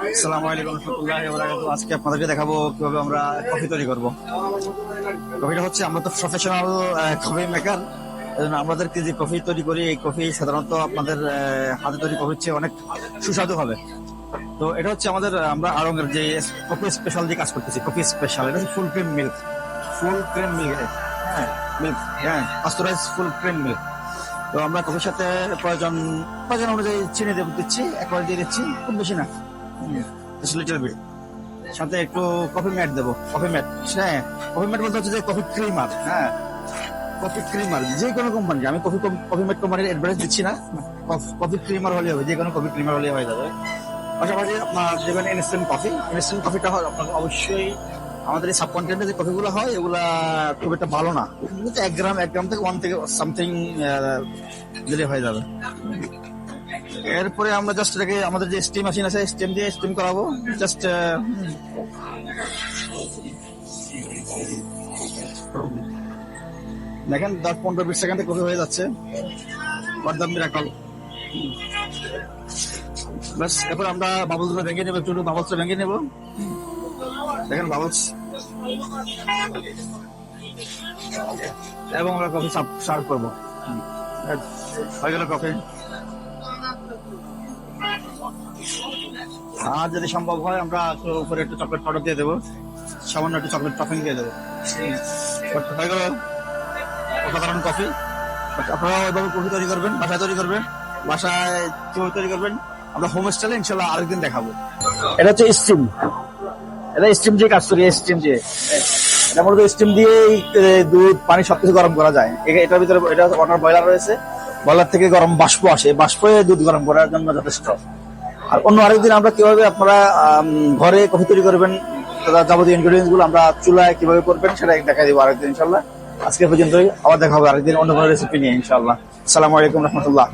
আসসালামু আলাইকুম রহমতুল্লাহি ওয়া বারাকাতুহু। আজকে আপনাদেরকে দেখাবো কিভাবে আমরা কফি তৈরি করব। কফিটা হচ্ছে, আমরা তো প্রফেশনাল কফি মেকার, এজন্য আমাদেরকে যে কফি তৈরি করি, এই কফি সাধারণত আপনাদের হাতে তৈরি কফির চেয়ে অনেক সুস্বাদু হবে। তো এটা হচ্ছে আমরা আড়ঙের যে কফি স্পেশাল দিয়ে কাজ করতেছি, কফি স্পেশাল। এটা হচ্ছে full cream milk, full cream milk, হ্যাঁ মিল্ক, হ্যাঁ পাস্তুরাইজ ফুল ক্রিম মিল্ক। তো আমরা কফির সাথে প্রয়োজন প্রয়োজন অনুযায়ী চিনি দিচ্ছি, একবার দিয়ে দিচ্ছি, খুব বেশি না, লিটল বিট। সাথে একটু কফি ম্যাট দেবো, কফি ম্যাট। হ্যাঁ, কফি ম্যাট বলতে হচ্ছে যে কফি ক্রিমার। হ্যাঁ, কফি ক্রিমার যে কোনো কোম্পানি, আমি কফি ম্যাট কোম্পানির অ্যাডভাইস দিচ্ছি না, কফি ক্রিমার হলে হবে, যে কোনো কফি ক্রিমার হলে হয়ে যাবে। পাশাপাশি আপনার দেবেন ইনস্ট্যান্ট কফি। ইনস্ট্যান্ট কফিটা হয় আপনার অবশ্যই, আমাদের এই সাবকন্টিনেন্টে যে কফিগুলো হয় এগুলা খুব একটা ভালো না, কিন্তু এক গ্রাম থেকে 1 থেকে সামথিং দিলে হয়ে যাবে। এরপরে আমরা জাস্ট এটাকে, আমাদের যে স্টিম মেশিন আছে, স্টিম দিয়ে স্টিম করাবো। জাস্ট দেখেন 10-15-20 সেকেন্ডে কফি হয়ে যাচ্ছে। মিরাকল। বাস, এরপর আমরা বাবলসগুলো ভেঙে নেবো, একটু বাবলসটা ভেঙে নেবো। দেখেন বাবলস, এবং আমরা কফি সার্ভ করবো। হয়ে গেল কফি। আর যদি সম্ভব হয় আমরা উপরে একটু চকলেট পাউডার দিয়ে দেবো, সামান্য একটু চকলেট টপিং দিয়ে দেবো। হয়ে গেল অসাধারণ কফি। আপনারা ওইভাবে কফি তৈরি করবেন, বাসায় তৈরি করবেন। বাসায় কিভাবে তৈরি করবেন আমরা হোম স্টাইলে ইনশাল্লাহ আরেকদিন দেখাবো। এটা হচ্ছে স্টিম, এটা স্টিম দিয়ে কাজ করি, স্টিম দিয়ে। এটা মূলত স্টিম দিয়ে দুধ পানি সবকিছু গরম করা যায়। এটার ভিতরে এটা ওয়াটার বয়লার রয়েছে, বয়লার থেকে গরম বাষ্প আসে, বাষ্পে দুধ গরম করার জন্য যথেষ্ট। আর অন্য আরেকদিন আমরা কিভাবে আপনারা ঘরে কফি তৈরি করবেন, যাবতীয় ইনগ্রেডিয়েন্টস গুলো আমরা চুলায় কিভাবে করবেন সেটা দেখাই দিব আরেকদিন ইনশাল্লাহ। আজকে পর্যন্তই, আবার দেখা হবে আরেকদিন অন্য কোনো রেসিপি নিয়ে ইনশাল্লাহ। আসসালামু আলাইকুম রহমতুল্লাহ।